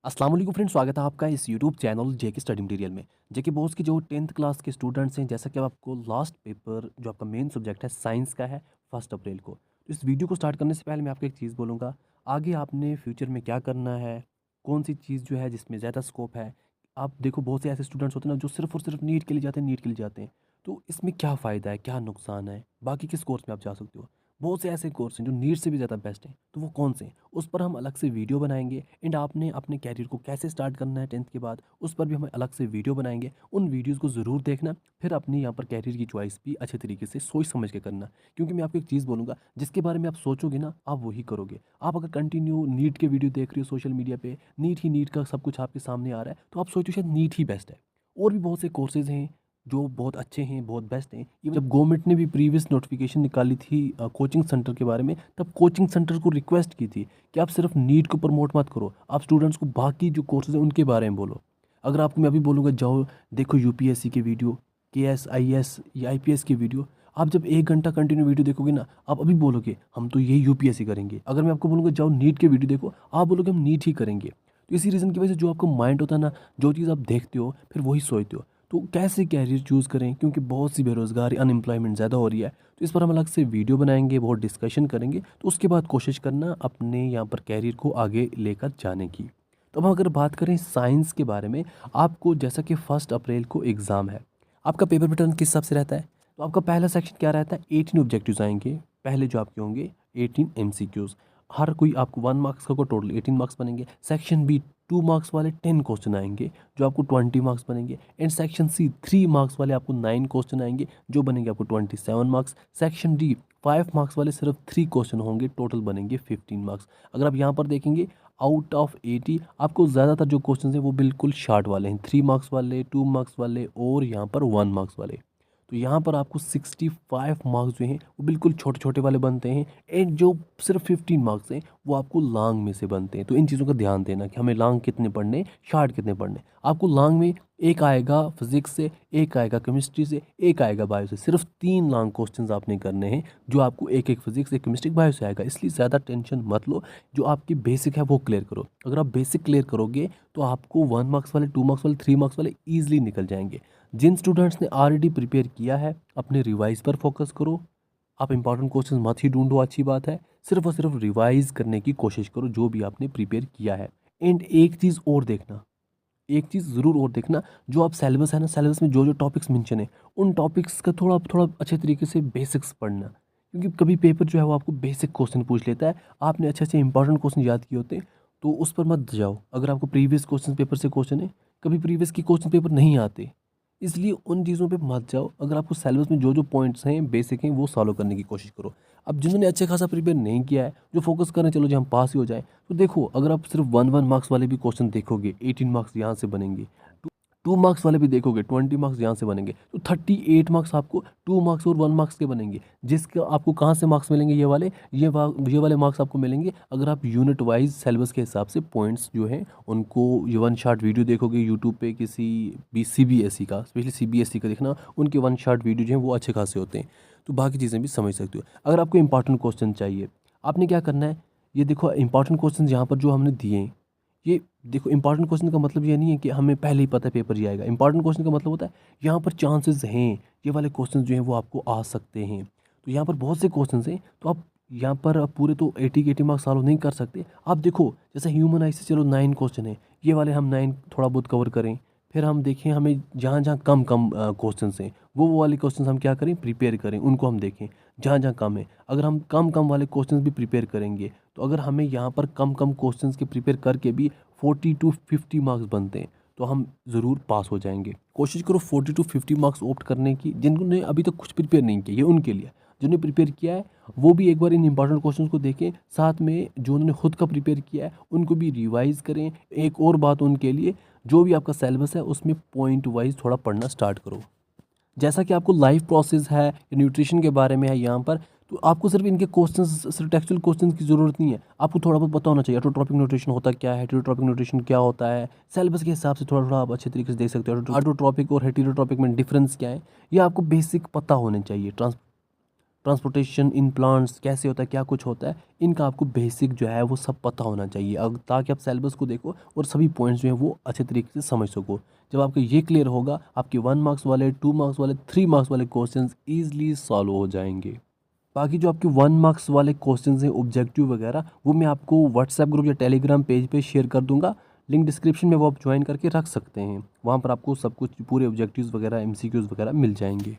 अस्सलाम वालेकुम फ्रेंड्स, स्वागत है आपका इस यूट्यूब चैनल जेके स्टडी मटेरियल में। जेके बोस की जो 10th क्लास के स्टूडेंट्स हैं, जैसा कि अब आपको लास्ट पेपर जो आपका मेन सब्जेक्ट है साइंस का है 1 अप्रैल को। तो इस वीडियो को स्टार्ट करने से पहले मैं आपको एक चीज़ बोलूँगा, आगे आपने फ्यूचर में क्या करना है, कौन सी चीज़ जो है जिसमें ज़्यादा स्कोप है। आप देखो बहुत से ऐसे स्टूडेंट्स होते हैं ना जो सिर्फ और सिर्फ नीट के लिए जाते हैं, नीट के लिए जाते हैं। तो इसमें क्या फ़ायदा है, क्या नुकसान है, बाकी किस कोर्स में आप जा सकते हो। बहुत से ऐसे कोर्स हैं जो नीट से भी ज़्यादा बेस्ट हैं, तो वो कौन से हैं उस पर हम अलग से वीडियो बनाएंगे। एंड आपने अपने कैरियर को कैसे स्टार्ट करना है 10th के बाद, उस पर भी हम अलग से वीडियो बनाएंगे। उन वीडियोज़ को ज़रूर देखना, फिर अपनी यहाँ पर कैरियर की चॉइस भी अच्छे तरीके से सोच समझ के करना। क्योंकि मैं आपको एक चीज़ बोलूँगा, जिसके बारे में आप सोचोगे ना आप वही करोगे। आप अगर कंटिन्यू नीट के वीडियो देख रहे हो सोशल मीडिया पे, नीट का सब कुछ आपके सामने आ रहा है, तो आप सोचो शायद नीट ही बेस्ट है। और भी बहुत से कोर्सेज़ हैं जो बहुत अच्छे हैं, बहुत बेस्ट हैं। इवन जब गवर्नमेंट ने भी प्रीवियस नोटिफिकेशन निकाली थी कोचिंग सेंटर के बारे में, तब कोचिंग सेंटर को रिक्वेस्ट की थी कि आप सिर्फ नीट को प्रमोट मत करो, आप स्टूडेंट्स को बाकी जो कोर्सेज हैं उनके बारे में बोलो। अगर आपको मैं अभी बोलूँगा जाओ देखो यूपीएससी की वीडियो, केएस आईएएस या आईपीएस की वीडियो, आप जब 1 घंटा कंटिन्यू वीडियो देखोगे ना, आप अभी बोलोगे हम तो यही यूपीएससी करेंगे। अगर मैं आपको बोलूँगा जाओ नीट के वीडियो देखो, आप बोलोगे हम नीट ही करेंगे। तो इसी रीज़न की वजह से जो आपका माइंड होता है ना, जो चीज़ आप देखते हो फिर वही सोचते हो। तो कैसे कैरियर चूज़ करें, क्योंकि बहुत सी बेरोज़गारी अनएम्प्लॉयमेंट ज़्यादा हो रही है। तो इस पर हम अलग से वीडियो बनाएंगे, बहुत डिस्कशन करेंगे। तो उसके बाद कोशिश करना अपने यहाँ पर कैरियर को आगे लेकर जाने की। तो अब अगर बात करें साइंस के बारे में, आपको जैसा कि 1 अप्रैल को एग्ज़ाम है, आपका पेपर पैटर्न किस हिसाब से रहता है। तो आपका पहला सेक्शन क्या रहता है, 18 ऑब्जेक्टिव्स आएंगे। पहले जो आपके होंगे 18 एमसीक्यूज़, हर कोई आपको 1 मार्क्स का को टोटल 18 मार्क्स बनेंगे। सेक्शन बी 2 मार्क्स वाले 10 क्वेश्चन आएंगे जो आपको 20 मार्क्स बनेंगे। एंड सेक्शन सी 3 मार्क्स वाले आपको 9 क्वेश्चन आएंगे जो बनेंगे आपको 27 मार्क्स। सेक्शन डी 5 मार्क्स वाले सिर्फ 3 क्वेश्चन होंगे, टोटल बनेंगे 15 मार्क्स। अगर आप यहाँ पर देखेंगे आउट ऑफ 80 आपको ज़्यादातर जो क्वेश्चन हैं वो बिल्कुल शार्ट वाले हैं, 3 मार्क्स वाले, 2 मार्क्स वाले और यहाँ पर 1 मार्क्स वाले। तो यहाँ पर आपको 65 मार्क्स जो हैं वो बिल्कुल छोटे छोटे वाले बनते हैं। एंड जो सिर्फ 15 मार्क्स हैं वो आपको लॉन्ग में से बनते हैं। तो इन चीज़ों का ध्यान देना कि हमें लॉन्ग कितने पढ़ने, शार्ट कितने पढ़ने। आपको लॉन्ग में एक आएगा फिजिक्स से, एक आएगा केमिस्ट्री से, एक आएगा बायो से। सिर्फ 3 लॉन्ग क्वेश्चंस आपने करने हैं जो आपको एक एक फिजिक्स, एक केमिस्ट्री, बायो से आएगा। इसलिए ज़्यादा टेंशन मत लो, जो आपकी बेसिक है वो क्लियर करो। अगर आप बेसिक क्लियर करोगे तो आपको 1 मार्क्स वाले, 2 मार्क्स वाले, 3 मार्क्स वाले ईजिली निकल जाएंगे। जिन स्टूडेंट्स ने ऑलरेडी प्रिपेयर किया है अपने रिवाइज पर फोकस करो। आप इंपॉर्टेंट क्वेश्चन मत ही ढूंढो, अच्छी बात है। सिर्फ और सिर्फ रिवाइज करने की कोशिश करो जो भी आपने प्रिपेयर किया है। एंड एक चीज़ और देखना, एक चीज़ ज़रूर और देखना, जो आप सिलेबस है ना, सिलेबस में जो जो टॉपिक्स मेंशन है उन टॉपिक्स का थोड़ा थोड़ा अच्छे तरीके से बेसिक्स पढ़ना। क्योंकि कभी पेपर जो है वो आपको बेसिक क्वेश्चन पूछ लेता है, आपने अच्छे से इंपॉर्टेंट क्वेश्चन याद किए होते हैं, तो उस पर मत जाओ। अगर आपको प्रीवियस क्वेश्चन पेपर से क्वेश्चन है, कभी प्रीवियस की क्वेश्चन पेपर नहीं आते, इसलिए उन चीज़ों पे मत जाओ। अगर आपको सिलेबस में जो जो पॉइंट्स हैं बेसिक हैं वो सॉल्व करने की कोशिश करो। अब जिन्होंने अच्छे खासा प्रिपेयर नहीं किया है, जो फोकस करें चलो जी हम पास ही हो जाए, तो देखो अगर आप सिर्फ 1 मार्क्स वाले भी क्वेश्चन देखोगे 18 मार्क्स यहाँ से बनेंगे। 2 मार्क्स वाले भी देखोगे 20 मार्क्स यहाँ से बनेंगे, तो 38 मार्क्स आपको 2 मार्क्स और 1 मार्क्स के बनेंगे। जिसका आपको कहाँ से मार्क्स मिलेंगे, ये वाले मार्क्स आपको मिलेंगे अगर आप यूनिट वाइज सिलेबस के हिसाब से पॉइंट्स जो हैं उनको ये 1 शॉट वीडियो देखोगे यूट्यूब पे किसी भी सीबीएसई का, स्पेशली सीबीएसई का देखना, उनके 1 शॉट वीडियो जो हैं वो अच्छे खासे होते हैं। तो बाकी चीज़ें भी समझ सकते हो। अगर आपको इंपॉर्टेंट क्वेश्चन चाहिए, आपने क्या करना है, ये देखो इंपॉर्टेंट क्वेश्चन यहाँ पर जो हमने दिए हैं, ये देखो इंपॉर्टेंट क्वेश्चन का मतलब ये नहीं है कि हमें पहले ही पता है पेपर ये आएगा। इंपॉर्टेंट क्वेश्चन का मतलब होता है यहाँ पर चांसेस हैं, ये वाले क्वेश्चन जो हैं वो आपको आ सकते हैं। तो यहाँ पर बहुत से क्वेश्चन हैं, तो आप यहाँ पर आप पूरे तो 80 के 80 मार्क्स सॉल्व नहीं कर सकते। आप देखो जैसे ह्यूमन आई से चलो 9 क्वेश्चन है, ये वाले हम 9 थोड़ा बहुत कवर करें। फिर हम देखें हमें जहाँ जहाँ कम कम क्वेश्चन हैं वो वाले क्वेश्चन हम क्या करें, प्रिपेयर करें, उनको हम देखें जहाँ जहाँ कम है। अगर हम कम कम वाले क्वेश्चन भी प्रिपेयर करेंगे तो अगर हमें यहाँ पर कम कम क्वेश्चंस के प्रिपेयर करके भी 40 to 50 मार्क्स बनते हैं तो हम ज़रूर पास हो जाएंगे। कोशिश करो 40 to 50 मार्क्स ऑप्ट करने की। जिन्होंने अभी तक कुछ प्रिपेयर नहीं किया ये उनके लिए, जिन्होंने प्रिपेयर किया है वो भी एक बार इन इंपॉर्टेंट क्वेश्चंस को देखें, साथ में जो उन्होंने खुद का प्रिपेयर किया है उनको भी रिवाइज करें। एक और बात उनके लिए, जो भी आपका सिलेबस है उसमें पॉइंट वाइज थोड़ा पढ़ना स्टार्ट करो। जैसा कि आपको लाइफ प्रोसेस है, न्यूट्रिशन के बारे में है यहाँ पर, तो आपको सिर्फ इनके क्वेश्चंस, सिर्फ टेक्सचुअल क्वेश्चंस की ज़रूरत नहीं है, आपको थोड़ा बहुत पता होना चाहिए ऑटोट्रॉपिक न्यूट्रिशन होता क्या है, हेटेरोट्रॉपिक न्यूट्रिशन क्या होता है। सिलेबस के हिसाब से थोड़ा थोड़ा आप अच्छे तरीके से देख सकते हो ऑटोट्रॉपिक और हेटेरोट्रॉपिक में डिफरेंस क्या है, ये आपको बेसिक पता होने चाहिए। ट्रांसपोर्टेशन इन प्लांट्स कैसे होता है, क्या कुछ होता है, इनका आपको बेसिक जो है वो सब पता होना चाहिए ताकि आप सिलेबस को देखो और सभी पॉइंट्स जो हैं वो अच्छे तरीके से समझ सको। जब आपको ये क्लियर होगा, आपके 1 मार्क्स वाले, 2 मार्क्स वाले, 3 मार्क्स वाले क्वेश्चंस ईजिली सॉल्व हो जाएंगे। बाकी जो आपके 1 मार्क्स वाले क्वेश्चंस हैं ऑब्जेक्टिव वगैरह, वो मैं आपको व्हाट्सएप ग्रुप या टेलीग्राम पेज पे शेयर कर दूंगा। लिंक डिस्क्रिप्शन में वो आप ज्वाइन करके रख सकते हैं। वहाँ पर आपको सब कुछ पूरे ऑब्जेक्टिव्स वगैरह, एमसीक्यूज़ वगैरह मिल जाएंगे।